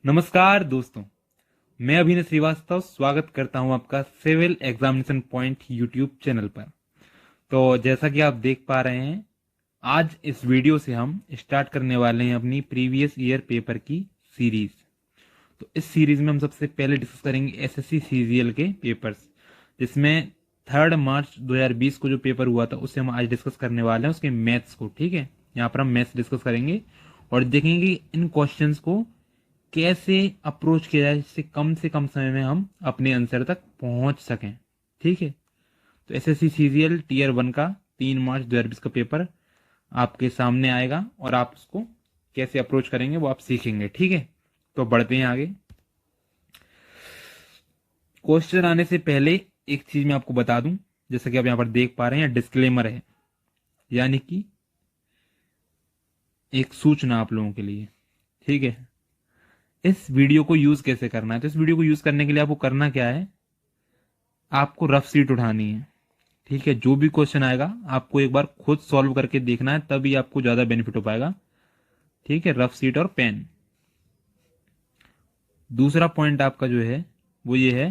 नमस्कार दोस्तों, मैं अभिनव श्रीवास्तव स्वागत करता हूं आपका civil examination point YouTube channel पर। तो जैसा कि आप देख पा रहे हैं, आज इस वीडियो से हम स्टार्ट करने वाले हैं अपनी प्रीवियस ईयर पेपर की सीरीज। तो इस सीरीज में हम सबसे पहले डिस्कस करेंगे एसएससी सीजीएल के पेपर्स, जिसमें 3 मार्च 2020 को जो पेपर हुआ था उसे हम आज डिस्कस करने वाले हैं, उसके मैथ्स को। ठीक है, यहाँ पर हम मैथ्स डिस्कस करेंगे और देखेंगे कि इन क्वेश्चंस को कैसे अप्रोच किया जाए जिससे कम से कम समय में हम अपने आंसर तक पहुंच सकें। ठीक है, तो एसएससी सीजीएल टीयर 1 का 3 मार्च 2020 का पेपर आपके सामने आएगा और आप उसको कैसे अप्रोच करेंगे वो आप सीखेंगे। ठीक है, तो बढ़ते हैं आगे। क्वेश्चन आने से पहले एक चीज मैं आपको बता दूं, जैसा कि आप यहां पर देख पा रहे हैं, डिस्क्लेमर है, यानी कि एक सूचना आप लोगों के लिए। ठीक है, इस वीडियो को यूज कैसे करना है, तो इस वीडियो को यूज करने के लिए आपको करना क्या है, आपको रफ सीट उठानी है। ठीक है, जो भी क्वेश्चन आएगा आपको एक बार खुद सॉल्व करके देखना है, तभी आपको ज्यादा बेनिफिट हो पाएगा। ठीक है, रफ सीट और पेन। दूसरा पॉइंट आपका जो है वो ये है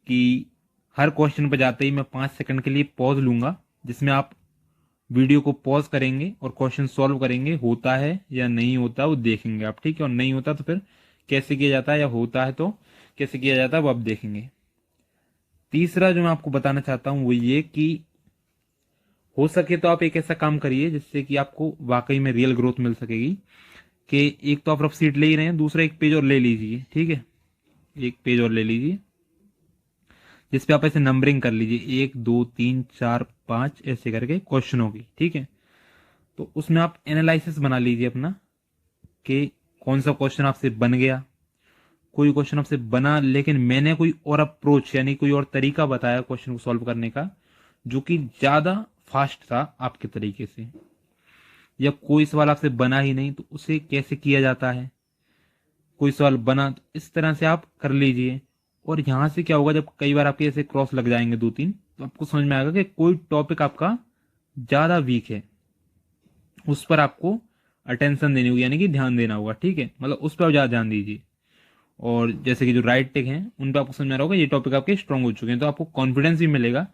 कि हर क्वेश्चन पर जाते ही मैं 5 सेकंड के लिए पॉज लूंगा, जिसमें आप वीडियो को पॉज करेंगे और क्वेश्चन सॉल्व करेंगे, होता है या नहीं होता वो देखेंगे आप। ठीक है, और नहीं होता तो फिर कैसे किया जाता है, या होता है तो कैसे किया जाता है वो आप देखेंगे। तीसरा जो मैं आपको बताना चाहता हूं वो ये कि हो सके तो आप एक ऐसा काम करिए जिससे कि आपको वाकई में रियल ग्रोथ मिल सकेगी। कि एक तो आप रफ सीट ले ही रहे हैं, दूसरा एक पेज और ले लीजिए। ठीक है, एक पेज और ले लीजिए जिसपे आप ऐसे नंबरिंग कर लीजिए, 1 2 3 4 5 ऐसे करके क्वेश्चनों की। ठीक है, तो उसमें आप एनालिसिस बना लीजिए अपना कि कौन सा क्वेश्चन आपसे बन गया, कोई क्वेश्चन आपसे बना लेकिन मैंने कोई और अप्रोच यानी कोई और तरीका बताया क्वेश्चन को सॉल्व करने का जो कि ज्यादा फास्ट था आपके तरीके से, या कोई सवाल आपसे बना ही नहीं तो उसे कैसे किया जाता है, कोई सवाल बना तो इस तरह से आप कर लीजिए। और यहां से क्या होगा, जब कई बार आपके ऐसे क्रॉस लग जाएंगे 2 3, तो आपको समझ में आएगा कि कोई टॉपिक आपका ज्यादा वीक है, उस पर आपको अटेंशन देनी होगी, यानी कि ध्यान देना होगा। ठीक है, मतलब उस पर आप ज्यादा ध्यान दीजिए। और जैसे कि जो राइट टिक हैं उन पर आपको समझ में आ रहा होगा ये टॉपिक आपके स्ट्रांग हो चुके हैं, तो आपको कॉन्फिडेंस भी मिलेगा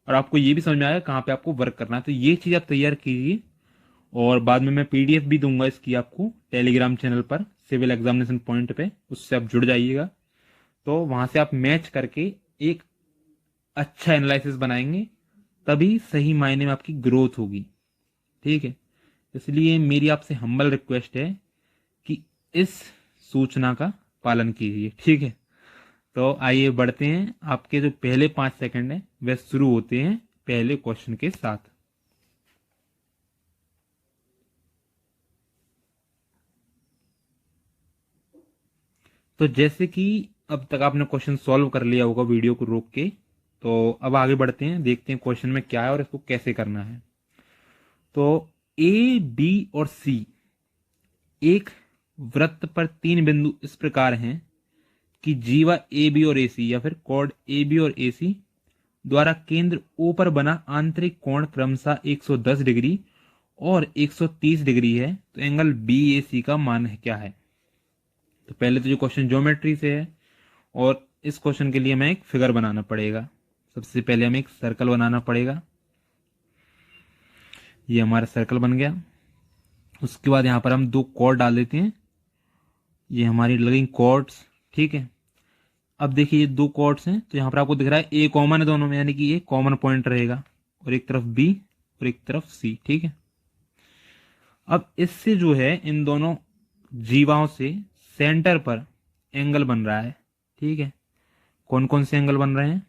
और आपको ये भी समझ में आएगा कहाँ पे आपको वर्क करना है। तो ये चीज आप तैयार कीजिए, और बाद में मैं पीडीएफ भी दूंगा इसकी आपको टेलीग्राम चैनल पर सिविल एग्जामिनेशन पॉइंट पे, उससे आप जुड़ जाइएगा। तो वहां से आप मैच करके एक अच्छा एनालिसिस बनाएंगे, तभी सही मायने में आपकी ग्रोथ होगी। ठीक है, इसलिए मेरी आपसे हम्बल रिक्वेस्ट है कि इस सूचना का पालन कीजिए। ठीक है, तो आइए बढ़ते हैं। आपके जो पहले 5 सेकंड है वे शुरू होते हैं पहले क्वेश्चन के साथ। तो जैसे कि अब तक आपने क्वेश्चन सॉल्व कर लिया होगा वीडियो को रोक के, तो अब आगे बढ़ते हैं, देखते हैं क्वेश्चन में क्या है और इसको कैसे करना है। तो ए बी और सी एक वृत्त पर 3 बिंदु इस प्रकार हैं कि जीवा ए बी और ए सी, या फिर कॉर्ड ए बी और ए सी द्वारा केंद्र ओ पर बना आंतरिक कोण क्रमशः 110 डिग्री और 130 डिग्री है, तो एंगल बी ए सी का मान है क्या है। तो पहले तो जो क्वेश्चन ज्योमेट्री से है, और इस क्वेश्चन के लिए हमें एक फिगर बनाना पड़ेगा। सबसे पहले हमें एक सर्कल बनाना पड़ेगा, ये हमारा सर्कल बन गया। उसके बाद यहां पर हम 2 कॉर्ड डाल देते हैं, ये हमारी लगेंगी कॉर्ड्स। ठीक है, अब देखिए ये 2 कॉर्ड्स हैं, तो यहां पर आपको दिख रहा है ए कॉमन है दोनों में, यानी कि ये कॉमन पॉइंट रहेगा, और एक तरफ बी और एक तरफ सी। ठीक है, अब इससे जो है इन दोनों जीवाओं से सेंटर पर एंगल बन रहा है। ठीक है, कौन कौन से एंगल बन रहे हैं,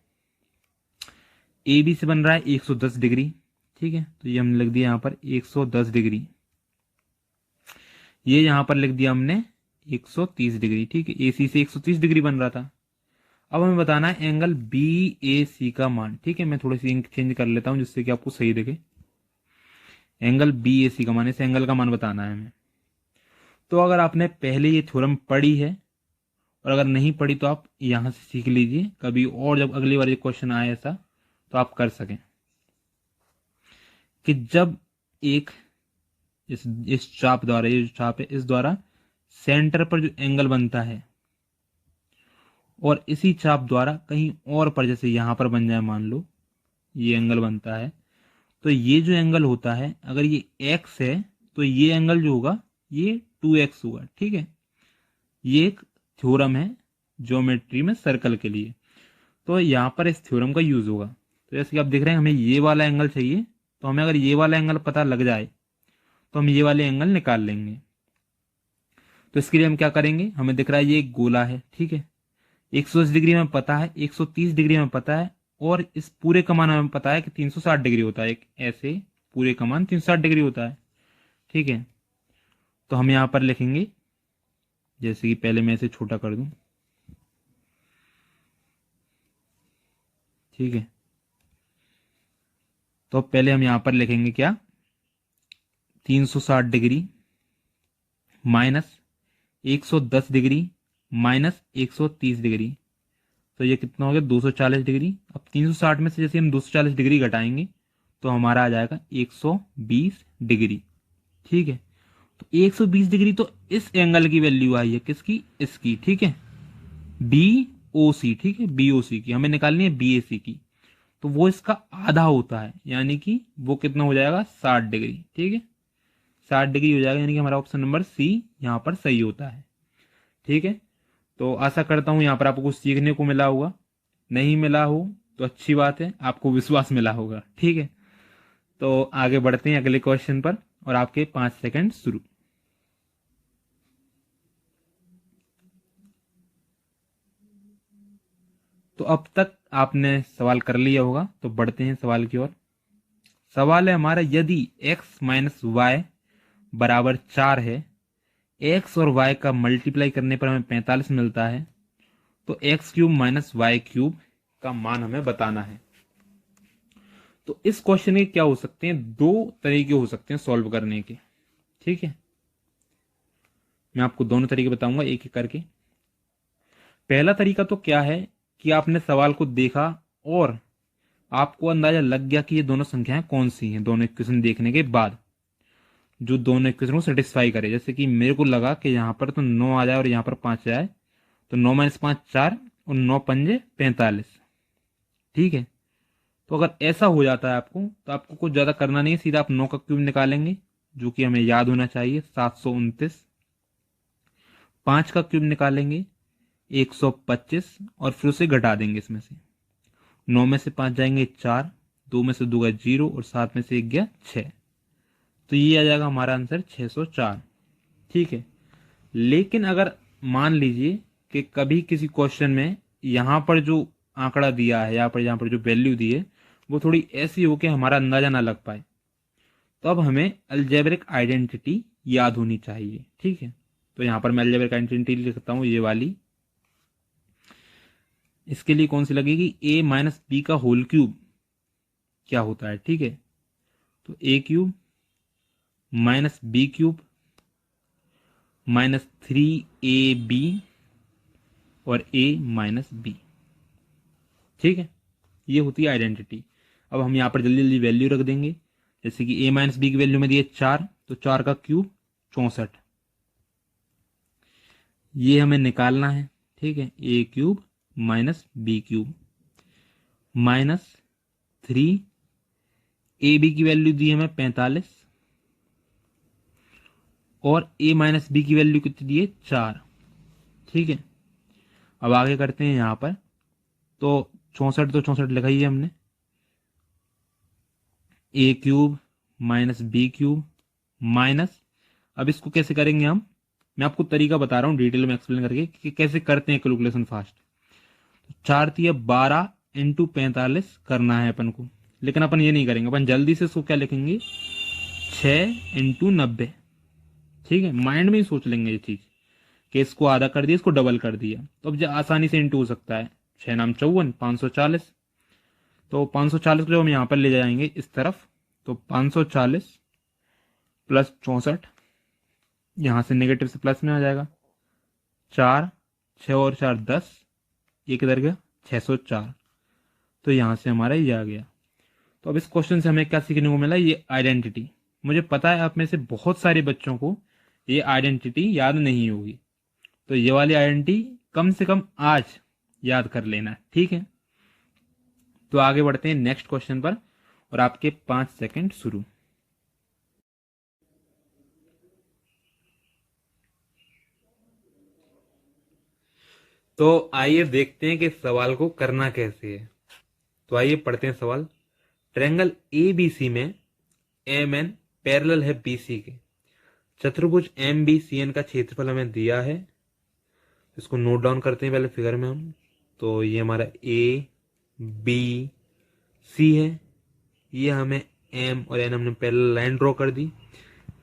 ए बी से बन रहा है 110 डिग्री। ठीक है, तो ये हमने लिख दिया यहां पर 110 डिग्री, ये यहां पर लिख दिया हमने 130 डिग्री। ठीक है, ए सी से 130 डिग्री बन रहा था। अब हमें बताना है एंगल बी ए सी का मान। ठीक है, मैं थोड़ी सी इंक चेंज कर लेता हूं जिससे कि आपको सही दिखे। एंगल बी ए सी का मान, इस एंगल का मान बताना है हमें। तो अगर आपने पहले ये थ्योरम पढ़ी है, और अगर नहीं पढ़ी तो आप यहां से सीख लीजिए कभी और, जब अगली बार ये क्वेश्चन आए ऐसा तो आप कर सकें। कि जब एक इस चाप द्वारा, ये जो चाप है इस द्वारा सेंटर पर जो एंगल बनता है और इसी चाप द्वारा कहीं और पर, जैसे यहां पर बन जाए, मान लो ये एंगल बनता है, तो ये जो एंगल होता है, अगर ये x है तो ये एंगल जो होगा ये 2x होगा। ठीक है, ये एक थ्योरम है ज्योमेट्री में सर्कल के लिए, तो यहां पर इस थ्योरम का यूज होगा। तो जैसे कि आप देख रहे हैं हमें ये वाला एंगल चाहिए, तो हमें अगर ये वाला एंगल पता लग जाए तो हम ये वाले एंगल निकाल लेंगे। तो इसके लिए हम क्या करेंगे, हमें दिख रहा है ये एक गोला है, ठीक है, 180 डिग्री में पता है, 130 डिग्री में पता है, और इस पूरे का मान हमें पता है कि 360 डिग्री होता है। एक ऐसे पूरे का मान 360 डिग्री होता है। ठीक है, तो हम यहां पर लिखेंगे, जैसे कि पहले मैं इसे छोटा कर दूं। ठीक है, तो पहले हम यहां पर लिखेंगे क्या, 360 degree minus 110 degree minus 130 degree, तो ये कितना हो गया 240 डिग्री। अब 360 में से जैसे हम 240 डिग्री घटाएंगे तो हमारा आ जाएगा 120 डिग्री। ठीक है, तो 120 डिग्री तो इस एंगल की वैल्यू आई है, किसकी, इसकी। ठीक है, बी ओ सी, ठीक है, बी ओ सी की हमें निकालनी है, बी ए सी की, तो वो इसका आधा होता है, यानी कि वो कितना हो जाएगा 60 डिग्री। ठीक है, 60 डिग्री हो जाएगा, यानी कि हमारा ऑप्शन नंबर सी यहाँ पर सही होता है। ठीक है, तो आशा करता हूं यहाँ पर आपको कुछ सीखने को मिला होगा। नहीं मिला हो तो अच्छी बात है, आपको विश्वास मिला होगा। ठीक है, तो आगे बढ़ते हैं अगले क्वेश्चन पर, और आपके 5 सेकंड शुरू। तो अब तक आपने सवाल कर लिया होगा, तो बढ़ते हैं सवाल की ओर। सवाल है हमारा, यदि x माइनस वाई बराबर 4 है, x और y का मल्टीप्लाई करने पर हमें 45 मिलता है, तो x cube minus y cube का मान हमें बताना है। तो इस क्वेश्चन के क्या हो सकते हैं, दो तरीके हो सकते हैं सॉल्व करने के। ठीक है, मैं आपको दोनों तरीके बताऊंगा एक एक करके। पहला तरीका तो क्या है कि आपने सवाल को देखा और आपको अंदाजा लग गया कि ये दोनों संख्याएं कौन सी हैं, दोनों इक्वेशन देखने के बाद जो दोनों इक्वेशन को सेटिस्फाई करे। जैसे कि मेरे को लगा कि यहां पर तो 9 आ जाए और यहां पर 5 जाए, तो 9 माइनस 5 4 और 9 पंजे 45। ठीक है, तो अगर ऐसा हो जाता है आपको, तो आपको कुछ ज्यादा करना नहीं है, सीधा आप 9 का क्यूब निकालेंगे, जो कि हमें याद होना चाहिए 729। 5 का क्यूब निकालेंगे 125, और फिर उसे घटा देंगे इसमें से। 9 में से 5 जाएंगे 4, 2 में से 2 गया 0, और 7 में से 1 गया 6, तो ये आ जाएगा हमारा आंसर 604। ठीक है, लेकिन अगर मान लीजिए कि कभी किसी क्वेश्चन में यहां पर जो आंकड़ा दिया है, यहाँ पर जो वैल्यू दी है, वो थोड़ी ऐसी हो कि हमारा अंदाजा ना लग पाए, तो अब हमें अलजेब्रिक आइडेंटिटी याद होनी चाहिए। ठीक है, तो यहां पर मैं अलजेब्रिक आइडेंटिटी लिखता हूं, ये वाली। इसके लिए कौन सी लगेगी, a माइनस बी का होल क्यूब क्या होता है। ठीक है, तो a cube minus b cube minus 3ab और a माइनस बी। ठीक है, ये होती है आइडेंटिटी। अब हम यहां पर जल्दी जल्दी वैल्यू रख देंगे, जैसे कि a माइनस बी की वैल्यू में दी है 4, तो 4 का क्यूब 64, ये हमें निकालना है। ठीक है, a cube minus b cube minus 3ab की वैल्यू दी हमें 45, और a माइनस बी की वैल्यू कितनी दी है 4। ठीक है, अब आगे करते हैं यहां पर, तो 64 तो 64 लिखा ही है हमने, a cube minus b cube minus, अब इसको कैसे करेंगे हम, मैं आपको तरीका बता रहा हूं डिटेल में एक्सप्लेन करके कि कैसे करते हैं कैलकुलेशन फास्ट। 4 तिया 12 इंटू 45 करना है अपन को, लेकिन अपन ये नहीं करेंगे, अपन जल्दी से इसको क्या लिखेंगे, 6 इंटू 90। ठीक है, माइंड में ही सोच लेंगे ये चीज कि इसको आधा कर दिया, इसको डबल कर दिया, तो अब आसानी से इंटू हो सकता है। 6 नाम 54, 540, तो 540 को जब हम यहां पर ले जाएंगे इस तरफ, तो 540 प्लस 64, यहां से नेगेटिव से प्लस में आ जाएगा, 4 6 और 4 10, ये किधर गया 604, तो यहां से हमारा ये आ गया। तो अब इस क्वेश्चन से हमें क्या सीखने को मिला, ये आइडेंटिटी। मुझे पता है आप में से बहुत सारे बच्चों को ये आइडेंटिटी याद नहीं होगी, तो ये वाली आइडेंटिटी कम से कम आज याद कर लेना है, ठीक है। तो आगे बढ़ते हैं नेक्स्ट क्वेश्चन पर, और आपके 5 सेकंड शुरू। तो आइए देखते हैं कि सवाल को करना कैसे है। तो आइए पढ़ते हैं सवाल। ट्रायंगल एबीसी में एम एन पैरेलल है बीसी के। चतुर्भुज एम बी सी एन का क्षेत्रफल हमें दिया है। इसको नोट डाउन करते हैं पहले फिगर में हम। तो ये हमारा ए बी सी है, ये हमें एम और एन हमने पैरेलल लाइन ड्रॉ कर दी।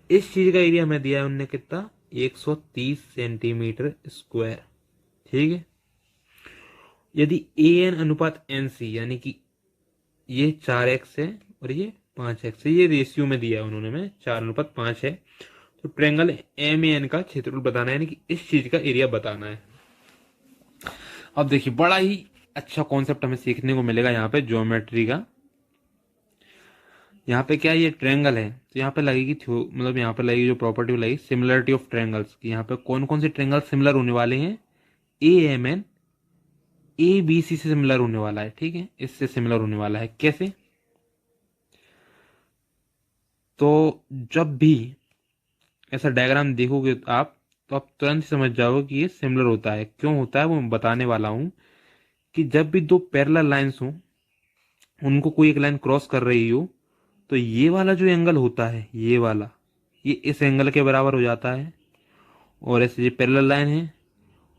इस चीज का एरिया हमें दिया है उनने कितना, 130 सेंटीमीटर स्क्वायर, ठीक है। यदि ए एन अनुपात एन सी, यानी कि ये 4x है और ये 5x है, ये रेशियो में दिया है उन्होंने, में 4:5 है। तो ट्रायंगल एम एन का क्षेत्रफल बताना है, यानी कि इस चीज का एरिया बताना है। अब देखिए बड़ा ही अच्छा कॉन्सेप्ट हमें सीखने को मिलेगा यहाँ पे ज्योमेट्री का। यहाँ पे क्या ये ट्रायंगल है, तो यहाँ पे लगेगी मतलब यहाँ पे लगेगी जो प्रॉपर्टी लगेगी सिमिलरिटी ऑफ ट्रायंगल्स की। यहाँ पे कौन कौन से ट्रायंगल सिमिलर होने वाले हैं, A M N A B C से सिमिलर होने वाला है, ठीक है, इससे सिमिलर होने वाला है। कैसे, तो जब भी ऐसा डायग्राम देखोगे आप, तो आप तुरंत समझ जाओगे कि ये सिमिलर होता है। क्यों होता है वो मैं बताने वाला हूं। कि जब भी दो पैरेलल लाइंस हो, उनको कोई एक लाइन क्रॉस कर रही हो, तो ये वाला जो एंगल होता है, ये वाला, ये इस एंगल के बराबर हो जाता है। और ऐसे ये पैरेलल लाइन है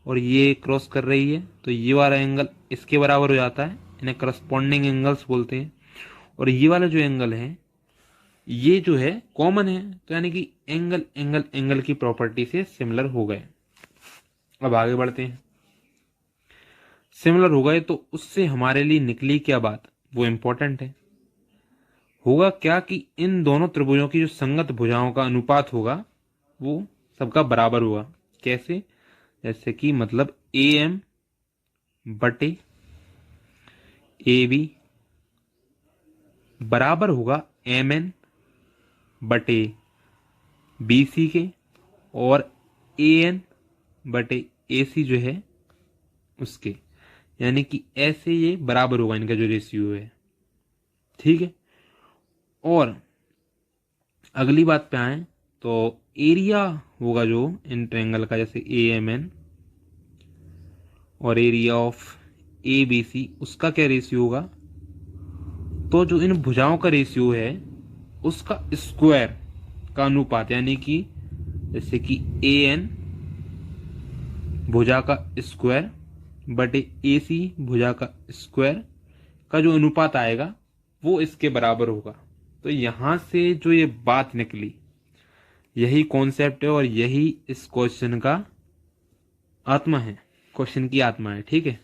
और ये क्रॉस कर रही है, तो ये वाला एंगल इसके बराबर हो जाता है। इन्हें करस्पॉन्डिंग एंगल्स बोलते हैं। और ये वाला जो एंगल है, ये जो है कॉमन है, तो यानी कि एंगल एंगल एंगल की प्रॉपर्टी से सिमिलर हो गए। अब आगे बढ़ते हैं। सिमिलर हो गए तो उससे हमारे लिए निकली क्या बात, वो इंपॉर्टेंट है। होगा क्या कि इन दोनों त्रिभुजों की जो संगत भुजाओं का अनुपात होगा वो सबका बराबर होगा। कैसे, जैसे कि मतलब ए एम बटे ए बी बराबर होगा एम एन बटे बी सी के, और ए एन बटे ए सी जो है उसके, यानी कि ऐसे ये बराबर होगा इनका जो रेशियो है, ठीक है। और अगली बात पे आए तो एरिया होगा जो इन ट्रायंगल का, जैसे ए एम एन और area of A B C, उसका क्या रेशियो होगा, तो जो इन भुजाओं का रेशियो है उसका स्क्वायर का अनुपात, यानी कि जैसे कि ए एन भुजा का स्क्वायर बटे ए सी भुजा का स्क्वायर का जो अनुपात आएगा वो इसके बराबर होगा। तो यहां से जो ये बात निकली, यही कॉन्सेप्ट है और यही इस क्वेश्चन का आत्मा है, क्वेश्चन की आत्मा है, ठीक है।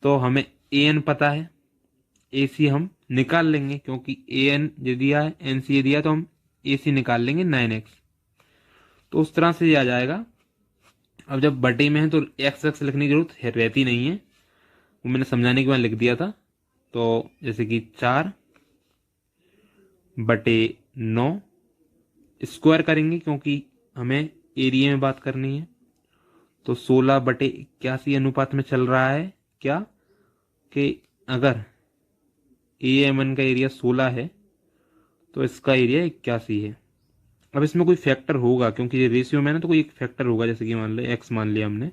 तो हमें ए एन पता है, ए सी हम निकाल लेंगे, क्योंकि ए एन ये दिया है, एन सी ये दिया, तो हम ए सी निकाल लेंगे 9x। तो उस तरह से ये आ जाएगा। अब जब बटे में है तो एक्स एक्स लिखने की जरूरत है रहती नहीं है, वो मैंने समझाने के बाद लिख दिया था। तो जैसे कि 4/9 स्क्वायर करेंगे, क्योंकि हमें एरिया में बात करनी है। तो 16/81 अनुपात में चल रहा है क्या, कि अगर ए एम एन का एरिया 16 है तो इसका एरिया 81 है। अब इसमें कोई फैक्टर होगा, क्योंकि ये रेशियो में ना, तो कोई एक फैक्टर होगा, जैसे कि मान लो एक्स मान लिया हमने,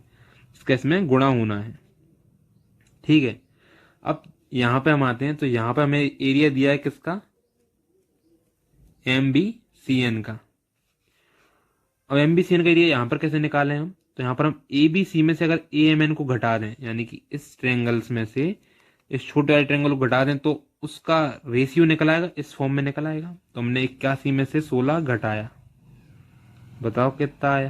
इसका इसमें गुणा होना है, ठीक है। अब यहां पे हम आते हैं, तो यहां पे हमें एरिया दिया है किसका, एम बी सी एन का। अब एम बी सी एन का एरिया यहां पर कैसे निकालें हम, तो यहां पर हम ए बी सी में से अगर ए एम एन को घटा दें, यानी कि इस ट्रायंगल्स में से इस छोटे वाले ट्रायंगल को घटा दें, तो उसका रेशियो निकल आएगा, इस फॉर्म में निकल आएगा। तो हमने 81 में से 16 घटाया, बताओ कितना आया।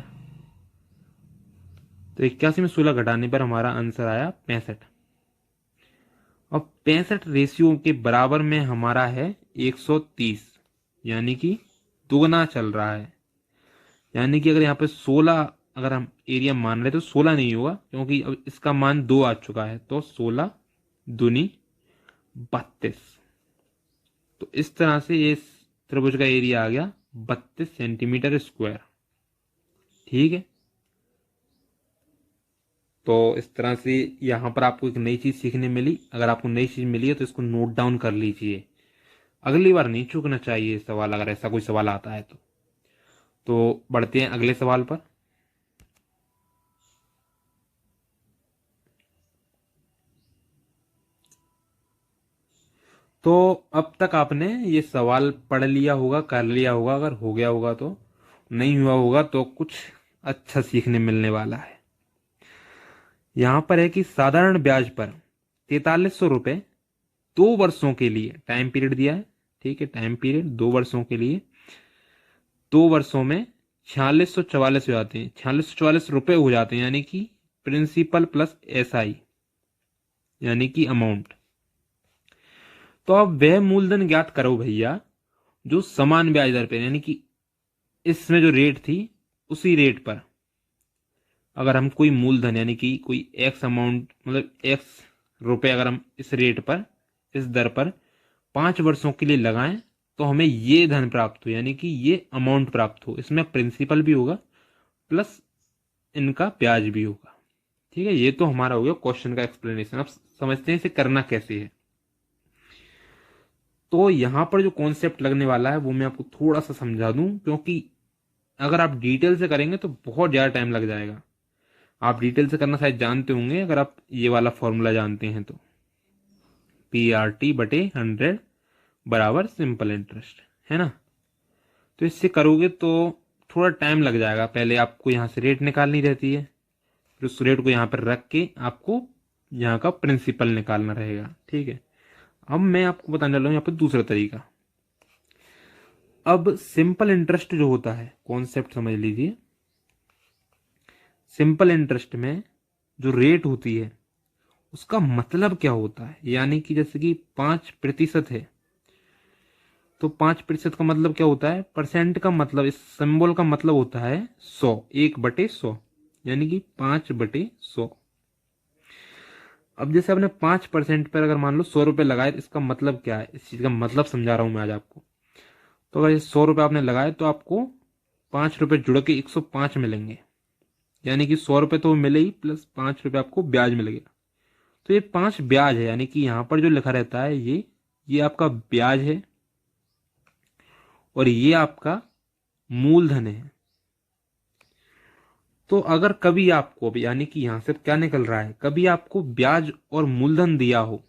तो 81 में 16 घटाने पर हमारा आंसर आया 65। और 65 रेशियो के बराबर में हमारा है 130, यानी कि दुगना चल रहा है। यानी कि अगर यहाँ पे 16 अगर हम एरिया मान रहे तो 16 नहीं होगा, क्योंकि अब इसका मान 2 आ चुका है, तो 16 दूनी 32। तो इस तरह से ये त्रिभुज का एरिया आ गया 32 सेंटीमीटर स्क्वायर। ठीक है, तो इस तरह से यहां पर आपको एक नई चीज सीखने मिली। अगर आपको नई चीज मिली है तो इसको नोट डाउन कर लीजिए, अगली बार नहीं चूकना चाहिए सवाल, अगर ऐसा कोई सवाल आता है तो बढ़ते हैं अगले सवाल पर। तो अब तक आपने ये सवाल पढ़ लिया होगा, कर लिया होगा, अगर हो गया होगा तो, नहीं हुआ होगा तो कुछ अच्छा सीखने मिलने वाला है। यहां पर है कि साधारण ब्याज पर 4300 रुपए 2 वर्षों के लिए, टाइम पीरियड दिया है, ठीक है, टाइम पीरियड 2 वर्षों के लिए, 2 वर्षों में 4644 हो जाते हैं, 4644 रुपए हो जाते हैं, यानी कि प्रिंसिपल प्लस एसआई यानी कि अमाउंट। तो अब वह मूलधन ज्ञात करो भैया जो समान ब्याज दर पे, यानी कि इसमें जो रेट थी उसी रेट पर, अगर हम कोई मूलधन यानी कि कोई एक्स अमाउंट, मतलब एक्स रुपए अगर हम इस रेट पर, इस दर पर 5 वर्षों के लिए लगाएं तो हमें ये धन प्राप्त हो, यानी कि ये अमाउंट प्राप्त हो। इसमें प्रिंसिपल भी होगा प्लस इनका ब्याज भी होगा। ठीक है, ये तो हमारा हो गया क्वेश्चन का एक्सप्लेनेशन। अब समझते हैं इसे करना कैसे है। तो यहां पर जो कॉन्सेप्ट लगने वाला है वो मैं आपको थोड़ा सा समझा दूं, क्योंकि अगर आप डिटेल से करेंगे तो बहुत ज्यादा टाइम लग जाएगा। आप डिटेल से करना शायद जानते होंगे, अगर आप ये वाला फॉर्मूला जानते हैं तो, PRT/100 बराबर सिंपल इंटरेस्ट, है ना। तो इससे करोगे तो थोड़ा टाइम लग जाएगा। पहले आपको यहाँ से रेट निकालनी रहती है, फिर उस रेट को यहाँ पर रख के आपको यहाँ का प्रिंसिपल निकालना रहेगा। ठीक है, अब मैं आपको बताने वाला हूँ यहाँ पर दूसरा तरीका। अब सिंपल इंटरेस्ट जो होता है, कॉन्सेप्ट समझ लीजिए। सिंपल इंटरेस्ट में जो रेट होती है उसका मतलब क्या होता है, यानी कि जैसे कि 5% है तो 5% का मतलब क्या होता है, परसेंट का मतलब, इस सिंबल का मतलब होता है 100, 1/100, यानी कि 5/100। अब जैसे आपने 5% पर अगर मान लो 100 रुपए लगाए तो इसका मतलब क्या है, इस चीज का मतलब समझा रहा हूं मैं आज आपको। तो अगर 100 रुपए आपने लगाए तो आपको 5 रुपए जुड़ के 105 मिलेंगे, यानी कि 100 रुपए तो मिले ही, प्लस 5 रुपए आपको ब्याज मिलेगा। तो ये 5 ब्याज है, यानी कि यहां पर जो लिखा रहता है ये आपका ब्याज है और ये आपका मूलधन है। तो अगर कभी आपको, यानी कि यहां से क्या निकल रहा है, कभी आपको ब्याज और मूलधन दिया हो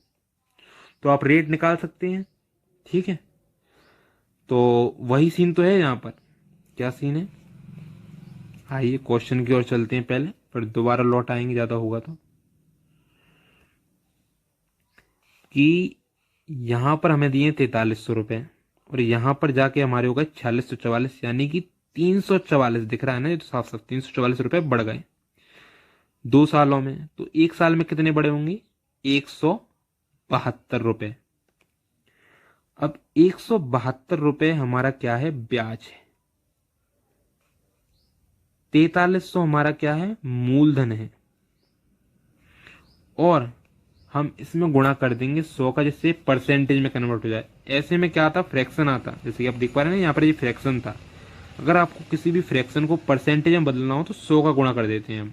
तो आप रेट निकाल सकते हैं। ठीक है, तो वही सीन तो है यहाँ पर। क्या सीन है, आइए क्वेश्चन की ओर चलते हैं पहले, फिर दोबारा लौट आएंगे ज्यादा होगा तो। कि यहां पर हमें दिए 4300 रुपए और यहां पर जाके हमारे हो गए 4644, यानी कि 344 दिख रहा है ना, ये तो साफ साफ 344 रुपए बढ़ गए 2 सालों में। तो 1 साल में कितने बड़े होंगे, 172 रुपए। अब 172 रुपए हमारा क्या है, ब्याज है। 4300 हमारा क्या है, मूलधन है। और हम इसमें गुणा कर देंगे 100 का, जिससे परसेंटेज में कन्वर्ट हो जाए। ऐसे में क्या आता, फ्रैक्शन आता, जैसे कि आप देख पा रहे हैं ना, यहाँ पर ये फ्रैक्शन था। अगर आपको किसी भी फ्रैक्शन को परसेंटेज में बदलना हो तो 100 का गुणा कर देते हैं हम।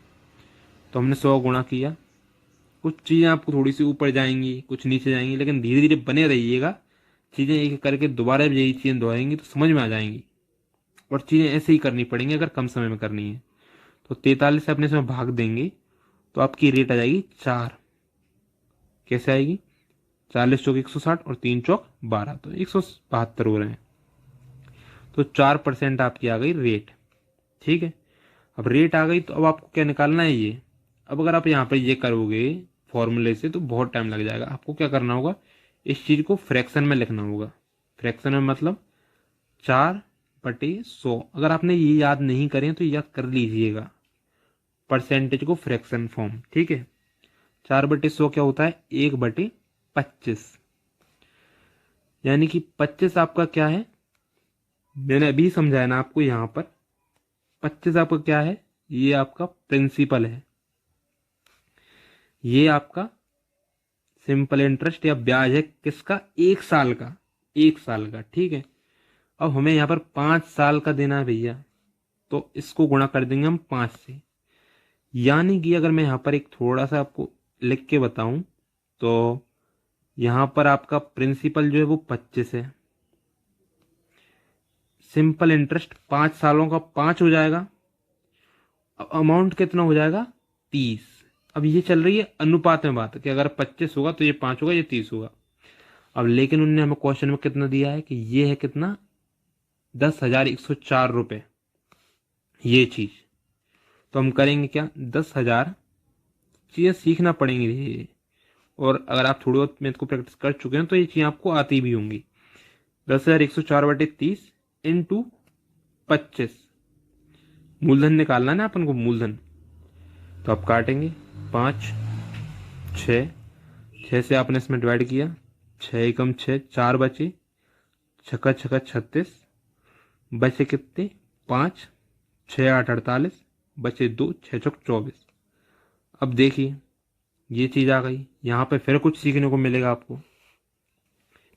तो हमने 100 गुणा किया। कुछ चीजें आपको थोड़ी सी ऊपर जाएंगी, कुछ नीचे जाएंगी, लेकिन धीरे धीरे बने रहिएगा। चीजें एक एक करके दोबारा भी यही चीजें दोहराएंगी तो समझ में आ जाएंगी, और चीजें ऐसे ही करनी पड़ेंगी अगर कम समय में करनी है। तो 43 से अपने इसमें भाग देंगे तो आपकी रेट आ जाएगी 4। कैसे आएगी, 40 चौक 160 और 3 चौक 12, तो 172 हो रहे हैं। तो 4% आपकी आ गई रेट। ठीक है, अब रेट आ गई तो अब आपको क्या निकालना है, ये। अब अगर आप यहाँ पर ये करोगे फॉर्मूले से तो बहुत टाइम लग जाएगा। आपको क्या करना होगा, इस चीज को फ्रैक्शन में लिखना होगा। फ्रैक्शन में मतलब 4/100। अगर आपने ये याद नहीं करें तो याद कर लीजिएगा परसेंटेज को फ्रैक्शन फॉर्म। ठीक है, 4/100 क्या होता है, 1/25, यानी कि 25 आपका क्या है, मैंने अभी समझाया ना आपको। यहां पर 25 आपका क्या है, ये आपका प्रिंसिपल है, ये आपका सिंपल इंटरेस्ट या ब्याज है। किसका, 1 साल का, 1 साल का। ठीक है, अब हमें यहां पर 5 साल का देना है भैया, तो इसको गुणा कर देंगे हम 5 से। यानी कि अगर मैं यहाँ पर एक थोड़ा सा आपको लिख के बताऊं तो यहाँ पर आपका प्रिंसिपल जो है वो 25 है, सिंपल इंटरेस्ट 5 सालों का 5 हो जाएगा, अब अमाउंट कितना हो जाएगा 30। अब ये चल रही है अनुपात में बात कि अगर 25 होगा तो ये 5 होगा, ये 30 होगा। अब लेकिन उनने हमें क्वेश्चन में कितना दिया है कि ये है कितना 10,104 रुपये ये चीज। तो हम करेंगे क्या 10,000 चीजें सीखना पड़ेंगी ये, और अगर आप थोड़ी बहुत मैथ को प्रैक्टिस कर चुके हैं तो ये चीजें आपको आती भी होंगी। 10,104/30 इंटू 25, मूलधन निकालना है ना अपन को, मूलधन। तो आप काटेंगे 5 6 6 से आपने इसमें डिवाइड किया, 6 एकम 6, 4 बचे, छक्का छक्का 36, बचे कितने 5, 6 8 48, बचे 2, 6 चौक 24। अब देखिए ये चीज आ गई, यहाँ पे फिर कुछ सीखने को मिलेगा आपको।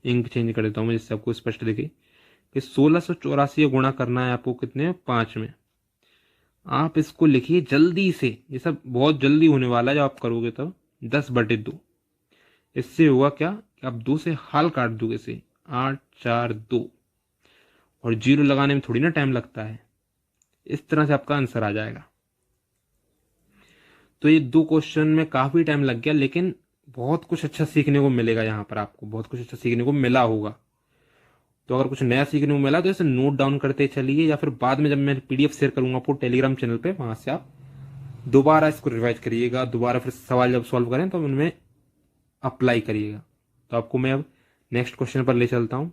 इंक चेंज कर देता हूँ मैं जिससे आपको स्पष्ट दिखे कि 1684 गुणा करना है आपको कितने 5 में। आप इसको लिखिए जल्दी से, ये सब बहुत जल्दी होने वाला है जब आप करोगे तब। 10/2 इससे हुआ क्या कि आप 2 से हाल काट दोगे इसे, 8 4 2, और 0 लगाने में थोड़ी ना टाइम लगता है। इस तरह से आपका आंसर आ जाएगा। तो ये 2 क्वेश्चन में काफी टाइम लग गया, लेकिन बहुत कुछ अच्छा सीखने को मिलेगा। यहाँ पर आपको बहुत कुछ अच्छा सीखने को मिला होगा। तो अगर कुछ नया सीखने को मिला तो इसे नोट डाउन करते चलिए, या फिर बाद में जब मैं पीडीएफ शेयर करूंगा आपको टेलीग्राम चैनल पे, वहां से आप दोबारा इसको रिवाइज करिएगा, दोबारा फिर सवाल जब सॉल्व करें तो उनमें अप्लाई करिएगा। तो आपको मैं अब नेक्स्ट क्वेश्चन पर ले चलता हूं।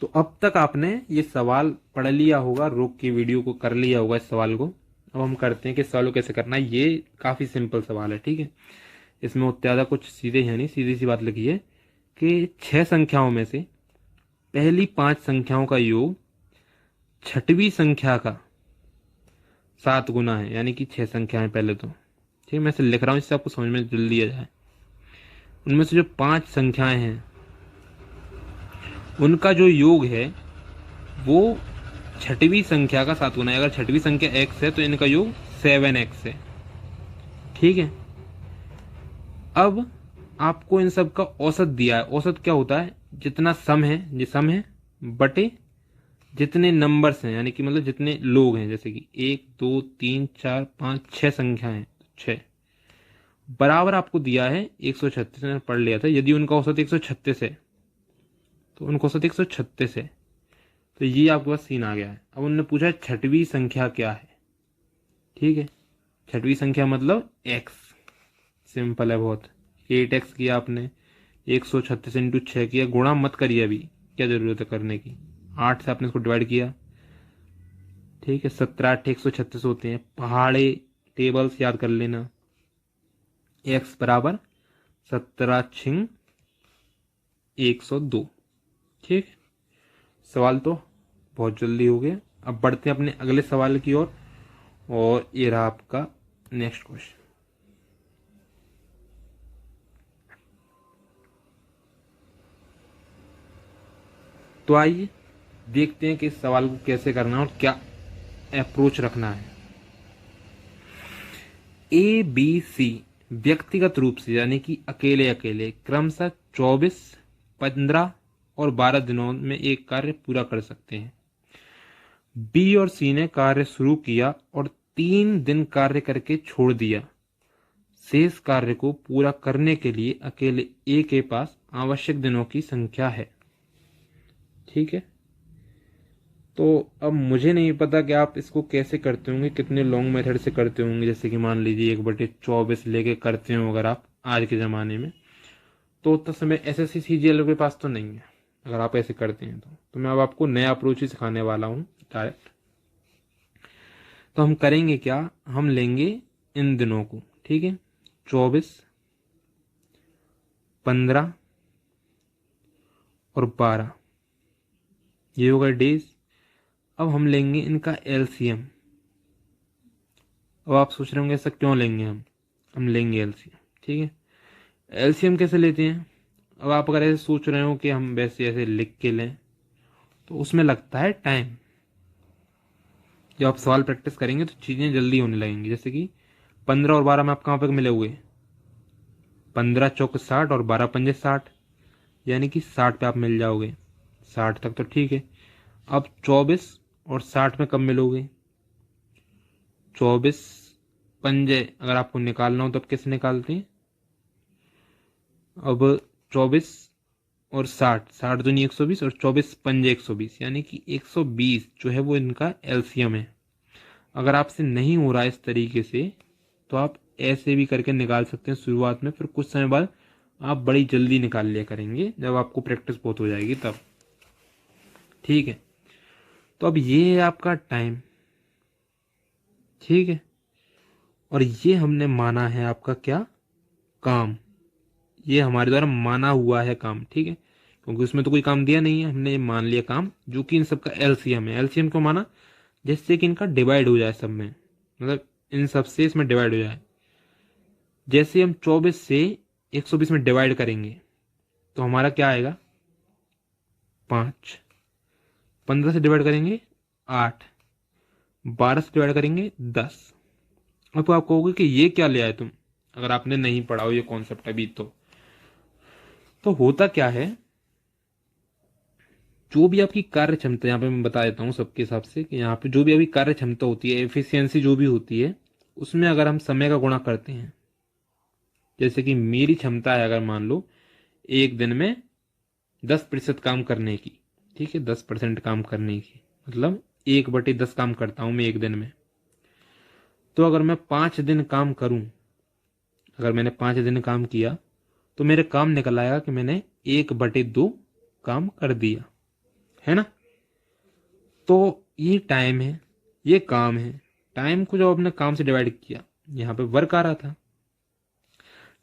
तो अब तक आपने ये सवाल पढ़ लिया होगा, रोक के वीडियो को कर लिया होगा इस सवाल को। अब हम करते हैं कि सवाल को कैसे करना है। ये काफी सिंपल सवाल है, ठीक है, इसमें ज्यादा कुछ सीधे है नहीं, सीधी सी बात लिखी है कि 6 संख्याओं में से पहली 5 संख्याओं का योग छठवीं संख्या का 7 गुना है। यानी कि 6 संख्याएं पहले तो, ठीक है, मैं इसे लिख रहा हूं इससे आपको समझ में जल्दी आ जाए। उनमें से जो 5 संख्याएं हैं उनका जो योग है वो छठवीं संख्या का 7 गुना है। अगर छठवीं संख्या x है तो इनका योग 7x है, ठीक है। अब आपको इन सब का औसत दिया है। औसत क्या होता है, जितना सम है, ये सम है बटे जितने नंबर्स हैं, यानी कि मतलब जितने लोग हैं, जैसे कि 1 2 3 4 5 6 संख्या है, 6 बराबर आपको दिया है 136। मैंने पढ़ लिया था, यदि उनका औसत 136 है तो उनका औसत 136 है। तो ये आपके पास सीन आ गया है। अब उन्होंने पूछा छठवीं संख्या क्या है, ठीक है। छठवीं संख्या मतलब x, सिंपल है बहुत। 8x किया आपने, 136 इंटू 6 किया, गुणा मत करिए अभी, क्या जरूरत है करने की। 8 से आपने इसको डिवाइड किया, ठीक है। 17 8 136 होते हैं, पहाड़े टेबल्स याद कर लेना। x बराबर 17 छिंग 102, ठीक। सवाल तो बहुत जल्दी हो गया। अब बढ़ते हैं अपने अगले सवाल की ओर, और ये रहा आपका नेक्स्ट क्वेश्चन। तो आइए देखते हैं कि इस सवाल को कैसे करना है और क्या अप्रोच रखना है। ए बी सी व्यक्तिगत रूप से, यानी कि अकेले अकेले क्रमशः 24 15 और 12 दिनों में एक कार्य पूरा कर सकते हैं। बी और सी ने कार्य शुरू किया और 3 दिन कार्य करके छोड़ दिया। शेष कार्य को पूरा करने के लिए अकेले ए के पास आवश्यक दिनों की संख्या है, ठीक है। तो अब मुझे नहीं पता कि आप इसको कैसे करते होंगे, कितने लॉन्ग मेथड से करते होंगे। जैसे कि मान लीजिए 1/24 लेके करते हो अगर आप आज के ज़माने में, तो उतना समय एसएससी सीजीएल के पास तो नहीं है अगर आप ऐसे करते हैं। तो मैं अब आपको नया अप्रोच ही सिखाने वाला हूँ डायरेक्ट। तो हम करेंगे क्या, हम लेंगे इन दिनों को, ठीक है, 24 15 और 12, ये होगा डेज। अब हम लेंगे इनका एलसीएम। अब आप सोच रहे होंगे ऐसा क्यों लेंगे हम लेंगे एलसीएम, ठीक है। एलसीएम कैसे लेते हैं? अब आप अगर ऐसे सोच रहे हो कि हम वैसे ऐसे लिख के लें, तो उसमें लगता है टाइम। जब आप सवाल प्रैक्टिस करेंगे तो चीजें जल्दी होने लगेंगी। जैसे कि 15 और 12 में आप कहाँ पे मिले हुए? 15 चौक 60 और 12 पंजे 60, यानी कि 60 पे आप मिल जाओगे। 60 तक तो ठीक है। अब 24 और 60 में कब मिलोगे? 24 पंजे अगर आपको निकालना हो तब कैसे निकालते हैं? अब 24 और 60, 60 दूनी 120 और 24 पंजे 120, यानी कि 120 जो है वो इनका एलसीएम है। अगर आपसे नहीं हो रहा इस तरीके से, तो आप ऐसे भी करके निकाल सकते हैं शुरुआत में, फिर कुछ समय बाद आप बड़ी जल्दी निकाल लिया करेंगे जब आपको प्रैक्टिस बहुत हो जाएगी तब। ठीक है, तो अब ये है आपका टाइम। ठीक है, और ये हमने माना है आपका क्या? काम। ये हमारे द्वारा माना हुआ है काम। ठीक है, क्योंकि उसमें तो कोई काम दिया नहीं है, हमने मान लिया काम, जो कि इन सबका एलसीएम है। एलसीएम को माना जिससे कि इनका डिवाइड हो जाए सब में, मतलब इन सब से इसमें डिवाइड हो जाए। जैसे हम 24 से 120 में डिवाइड करेंगे तो हमारा क्या आएगा? 5। 15 से डिवाइड करेंगे 8। 12 से डिवाइड करेंगे 10। अब तो आप कहोगे कि ये क्या ले आए तुम, अगर आपने नहीं पढ़ा हो ये कॉन्सेप्ट अभी। तो होता क्या है, जो भी आपकी कार्य क्षमता, यहाँ पे मैं बता देता हूँ सबके हिसाब से कि यहाँ पे जो भी आपकी कार्य क्षमता होती है, एफिशिएंसी जो भी होती है, उसमें अगर हम समय का गुणा करते हैं, जैसे कि मेरी क्षमता है अगर मान लो एक दिन में 10% काम करने की। ठीक है, 10% काम करने की मतलब 1/10 काम करता हूं मैं एक दिन में। तो अगर मैं 5 दिन काम करूं, अगर मैंने 5 दिन काम किया, तो मेरे काम निकल आएगा कि मैंने 1/2 काम कर दिया, है ना? तो ये टाइम है, ये काम है। टाइम को जब आपने काम से डिवाइड किया, यहां पे वर्क आ रहा था,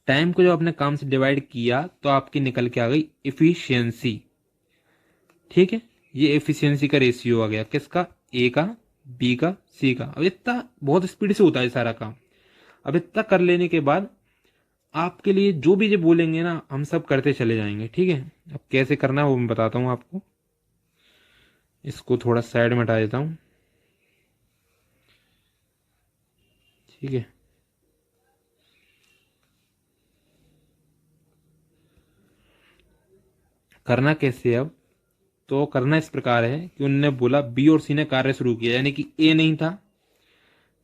टाइम को जब आपने काम से डिवाइड किया तो आपकी निकल के आ गई इफिशियंसी। ठीक है, ये एफिशिएंसी का रेशियो आ गया किसका? ए का, बी का, सी का। अब इतना बहुत स्पीड से होता है सारा काम। अब इतना कर लेने के बाद आपके लिए जो भी जो बोलेंगे ना, हम सब करते चले जाएंगे। ठीक है, अब कैसे करना है वो मैं बताता हूं आपको। इसको थोड़ा साइड में हटा देता हूं। ठीक है, करना कैसे अब? तो करना इस प्रकार है कि उन्होंने बोला बी और सी ने कार्य शुरू किया, यानी कि ए नहीं था।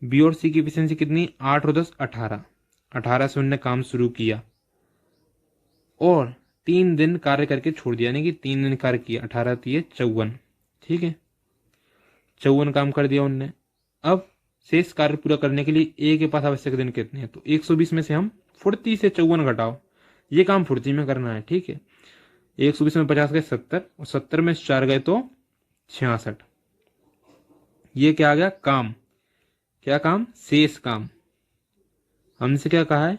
बी और सी की एफिशिएंसी कितनी? 8 और 10 18। 18 से उन्होंने काम शुरू किया और 3 दिन कार्य करके छोड़ दिया, यानी कि 3 दिन कार्य किया। 18 दिए 54। ठीक है, 54 काम कर दिया उनने। अब शेष कार्य पूरा करने के लिए ए के पास आवश्यक दिन कितने हैं? तो 120 में से हम फुर्ती से 54 घटाओ। ये काम फुर्ती में करना है। ठीक है, 120 में 50 गए 70 और 70 में 4 गए तो 66। ये क्या आ गया? काम। क्या काम? शेष काम। हमसे क्या कहा है?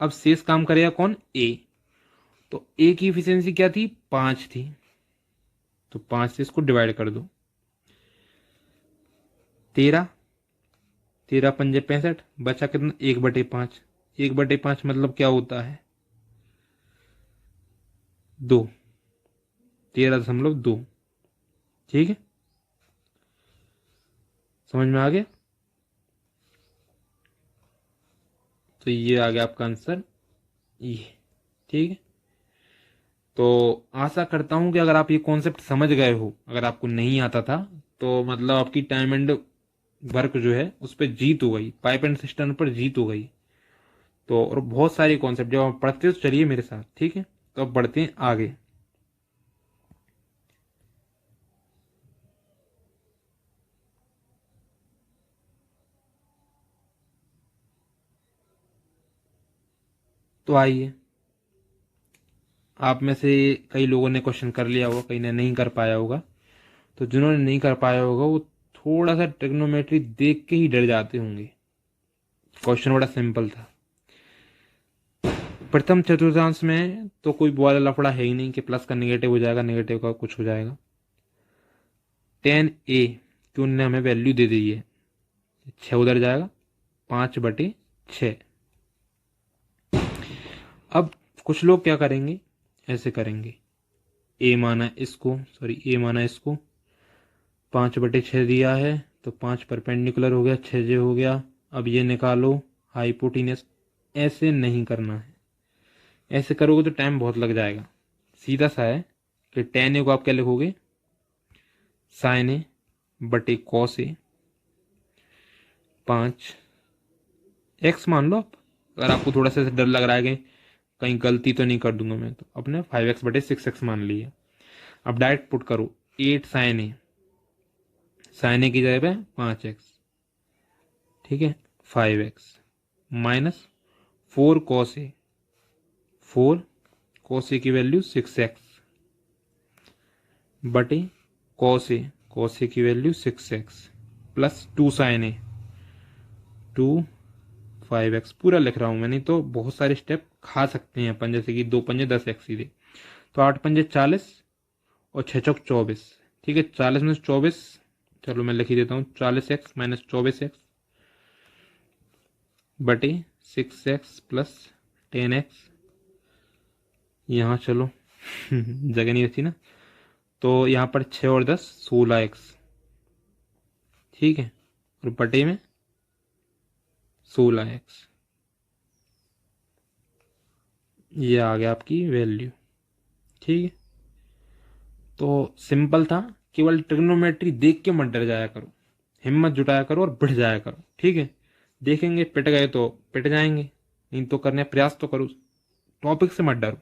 अब शेष काम करेगा कौन? ए। तो ए की इफिशियंसी क्या थी? 5 थी, तो 5 से इसको डिवाइड कर दो। 13, 13 पंजे 65, बचा कितना? 1/5। 1/5 मतलब क्या होता है? 2। 13.2। ठीक है, समझ में आ गया? तो ये आ गया आपका आंसर ये। ठीक है, तो आशा करता हूं कि अगर आप ये कॉन्सेप्ट समझ गए हो, अगर आपको नहीं आता था तो मतलब आपकी टाइम एंड वर्क जो है उस पर जीत हो गई, पाइप एंड सिस्टम पर जीत हो गई। तो और बहुत सारे कॉन्सेप्ट जब आप पढ़ते हो तो चलिए मेरे साथ। ठीक है, तो अब बढ़ते हैं आगे। तो आइए, आप में से कई लोगों ने क्वेश्चन कर लिया होगा, कई ने नहीं कर पाया होगा। तो जिन्होंने नहीं कर पाया होगा वो थोड़ा सा ट्रिग्नोमेट्री देख के ही डर जाते होंगे। क्वेश्चन बड़ा सिंपल था। प्रथम चतुर्थांश में तो कोई वाला लफड़ा है ही नहीं कि प्लस का निगेटिव हो जाएगा, निगेटिव का कुछ हो जाएगा। 10a की उनने हमें वैल्यू दे दी है, 6 उधर जाएगा, 5/6। अब कुछ लोग क्या करेंगे, ऐसे करेंगे, ए माना इसको 5/6 दिया है तो 5 परपेंडिकुलर हो गया, 6j हो गया। अब ये निकालो हाइपोटिनस। ऐसे नहीं करना है, ऐसे करोगे तो टाइम बहुत लग जाएगा। सीधा सा है कि tan a को आप क्या लिखोगे, sin a बटे cos a 5x मान लो आप। अगर आपको थोड़ा सा डर लग रहा है कि कहीं गलती तो नहीं कर दूंगा मैं, तो अपने 5x बटे 6x मान लिया। अब डायरेक्ट पुट करो 8 sin a की जगह पे 5x, ठीक है, 5x माइनस 4 cos a की वैल्यू 6x बटे cos a की value 6x plus 2 sin a 2 5x पूरा लिख रहा हूं मैं, नहीं तो बहुत सारे स्टेप खा सकते हैं अपन, जैसे कि 2 पंजे 10x सीधे, तो 8 पंजे 40 और 6 चौक 24, ठीक है, 40 में 24, चलो मैं लिख ही देता हूँ, 40x माइनस 24x बटे 6x प्लस 10x। यहाँ चलो जगह नहीं बची ना, तो यहाँ पर 6 और 10 16x, ठीक है, और बटे में 16x, ये आ गया आपकी वैल्यू, ठीक है। तो सिंपल था, केवल ट्रिग्नोमेट्री देख के मत डर जाया करो, हिम्मत जुटाया करो और बढ़ जाया करो, ठीक है। देखेंगे पिट गए तो पिट जाएंगे, नहीं तो करने प्रयास तो करो, टॉपिक से मत डरो।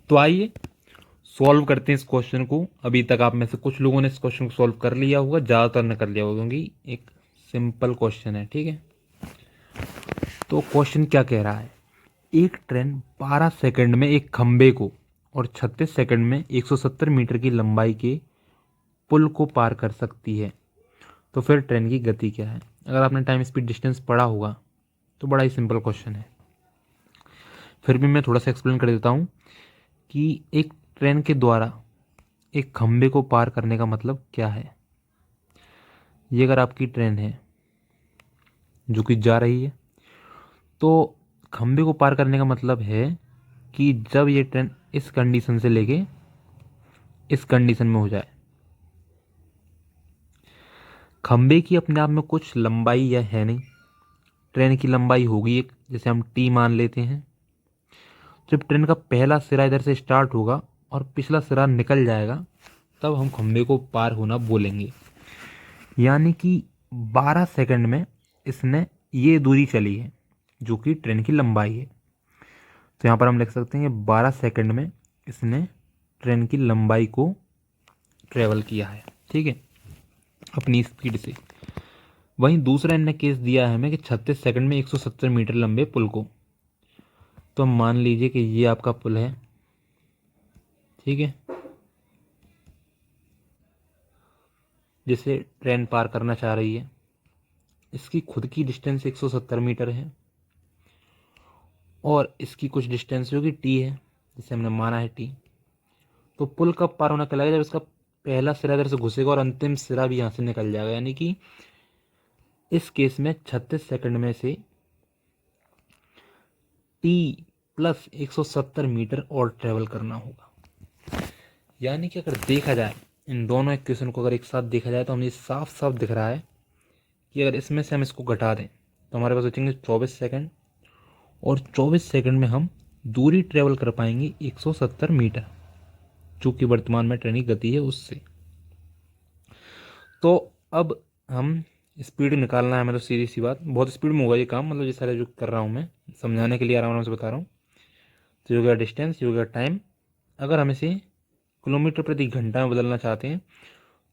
तो आइए सॉल्व करते हैं इस क्वेश्चन को। अभी तक आप में से कुछ लोगों ने इस क्वेश्चन को सॉल्व कर लिया होगा, ज़्यादातर ने कर लिया होगा, क्योंकि एक सिंपल क्वेश्चन है, ठीक है। तो क्वेश्चन क्या कह रहा है, एक ट्रेन 12 सेकंड में एक खंबे को और 36 सेकंड में 170 मीटर की लंबाई के पुल को पार कर सकती है, तो फिर ट्रेन की गति क्या है। अगर आपने टाइम स्पीड डिस्टेंस पढ़ा होगा तो बड़ा ही सिंपल क्वेश्चन है, फिर भी मैं थोड़ा सा एक्सप्लेन कर देता हूँ कि एक ट्रेन के द्वारा एक खंबे को पार करने का मतलब क्या है। ये अगर आपकी ट्रेन है जो कि जा रही है, तो खंबे को पार करने का मतलब है कि जब ये ट्रेन इस कंडीशन से लेके इस कंडीशन में हो जाए, खंबे की अपने आप में कुछ लंबाई या है नहीं, ट्रेन की लंबाई होगी एक, जैसे हम टी मान लेते हैं। जब ट्रेन का पहला सिरा इधर से स्टार्ट होगा और पिछला सिरा निकल जाएगा, तब हम खंबे को पार होना बोलेंगे। यानी कि 12 सेकंड में इसने ये दूरी चली है जो कि ट्रेन की लंबाई है। तो यहाँ पर हम लिख सकते हैं 12 सेकंड में इसने ट्रेन की लंबाई को ट्रेवल किया है, ठीक है, अपनी स्पीड से। वहीं दूसरा इनने केस दिया है हमें कि 36 सेकंड में 170 मीटर लंबे पुल को। तो मान लीजिए कि ये आपका पुल है, ठीक है, जिसे ट्रेन पार करना चाह रही है। इसकी खुद की डिस्टेंस 170 मीटर है और इसकी कुछ डिस्टेंस जो कि टी है, जिसे हमने माना है टी। तो पुल कब पार होना लगेगा, जब इसका पहला सिरा इधर से घुसेगा और अंतिम सिरा भी यहाँ से निकल जाएगा। यानी कि इस केस में 36 सेकंड में से टी प्लस 170 मीटर और ट्रेवल करना होगा। यानी कि अगर देखा जाए इन दोनों इक्वेशन को अगर एक साथ देखा जाए तो हमें साफ साफ दिख रहा है कि अगर इसमें से हम इसको घटा दें तो हमारे पास बचेंगे 24 सेकंड, और 24 सेकंड में हम दूरी ट्रेवल कर पाएंगे 170 मीटर, जो कि वर्तमान में ट्रेन की गति है उससे। तो अब हम स्पीड निकालना है हमें, तो सीधी सी बात, बहुत स्पीड में होगा ये काम, मतलब ये सारे जो कर रहा हूँ मैं समझाने के लिए आराम आराम से बता रहा हूँ। तो ये हो गया डिस्टेंस, ये हो गया टाइम। अगर हम इसे किलोमीटर प्रति घंटा में बदलना चाहते हैं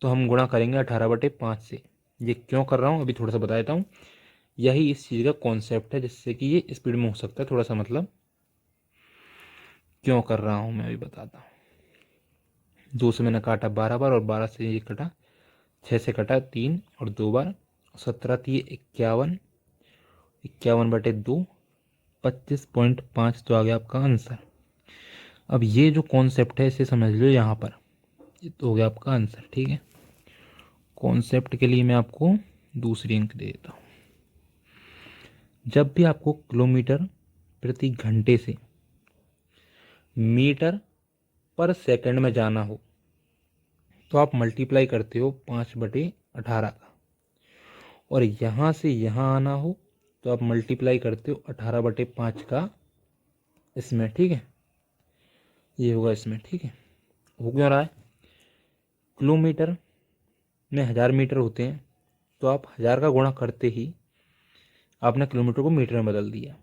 तो हम गुणा करेंगे 18/5 से। ये क्यों कर रहा हूँ अभी थोड़ा सा बता देता हूँ। यही इस चीज़ का कॉन्सेप्ट है जिससे कि ये स्पीड में हो सकता है, थोड़ा सा मतलब क्यों कर रहा हूँ मैं अभी बताता हूँ। 2 से मैंने काटा 12 बार और 12 से ये कटा, 6 से कटा 3 और 2 बार, 17 थी 51, 51/2, 25.5, तो आ गया आपका आंसर। अब ये जो कॉन्सेप्ट है इसे समझ लो यहाँ पर, ये तो हो गया आपका आंसर। ठीक है, कॉन्सेप्ट के लिए मैं आपको दूसरी अंक दे देता हूँ। जब भी आपको किलोमीटर प्रति घंटे से मीटर पर सेकंड में जाना हो तो आप मल्टीप्लाई करते हो 5/18 का, और यहाँ से यहाँ आना हो तो आप मल्टीप्लाई करते हो 18/5 का इसमें। ठीक है, ये होगा इसमें। ठीक है, हो क्यों रहा है? किलोमीटर में 1000 मीटर होते हैं, तो आप 1000 का गुणा करते ही आपने किलोमीटर को मीटर में बदल दिया।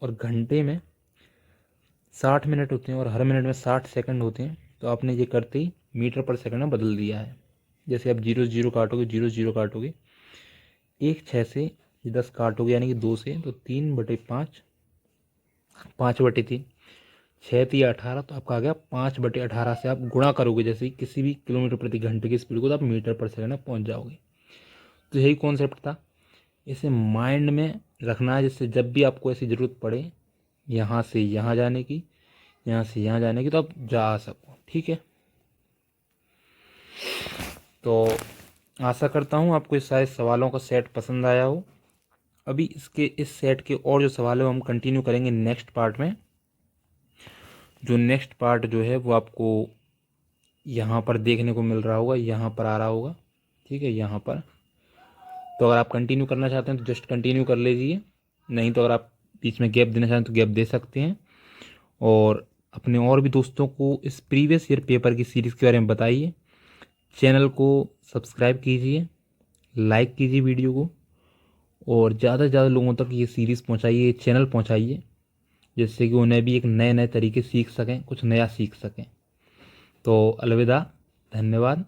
और घंटे में 60 मिनट होते हैं और हर मिनट में 60 सेकंड होते हैं, तो आपने ये करते ही मीटर पर सेकंड में बदल दिया है। जैसे आप 0 से 0 काटोगे, 0 से 0 काटोगे, 1 6 से 10 काटोगे यानी कि 2 से, तो 3/5, 5/3, 6 3 18, तो आपका आ गया 5/18 से आप गुणा करोगे जैसे ही किसी भी किलोमीटर प्रति घंटे की स्पीड को, तो आप मीटर पर सेकंड में पहुंच जाओगे। तो यही कॉन्सेप्ट था, इसे माइंड में रखना है, जिससे जब भी आपको ऐसी ज़रूरत पड़े यहाँ से यहाँ जाने की, यहाँ से यहाँ जाने की, तो आप जा सको। ठीक है, तो आशा करता हूँ आपको इस सारे सवालों का सेट पसंद आया हो। अभी इसके इस सेट के और जो सवाल है वो हम कंटिन्यू करेंगे नेक्स्ट पार्ट में। जो नेक्स्ट पार्ट जो है वो आपको यहाँ पर देखने को मिल रहा होगा, यहाँ पर आ रहा होगा। ठीक है, यहाँ पर। तो अगर आप कंटिन्यू करना चाहते हैं तो जस्ट कंटिन्यू कर लीजिए, नहीं तो अगर आप बीच में गैप देना चाहें तो गैप दे सकते हैं। और अपने और भी दोस्तों को इस प्रीवियस ईयर पेपर की सीरीज़ के बारे में बताइए। चैनल को सब्सक्राइब कीजिए, लाइक कीजिए वीडियो को, और ज़्यादा से ज़्यादा लोगों तक ये सीरीज़ पहुँचाइए, चैनल पहुँचाइए, जिससे कि उन्हें भी एक नए नए तरीके सीख सकें, कुछ नया सीख सकें। तो अलविदा, धन्यवाद,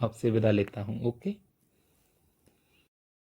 आपसे विदा लेता हूँ। ओके।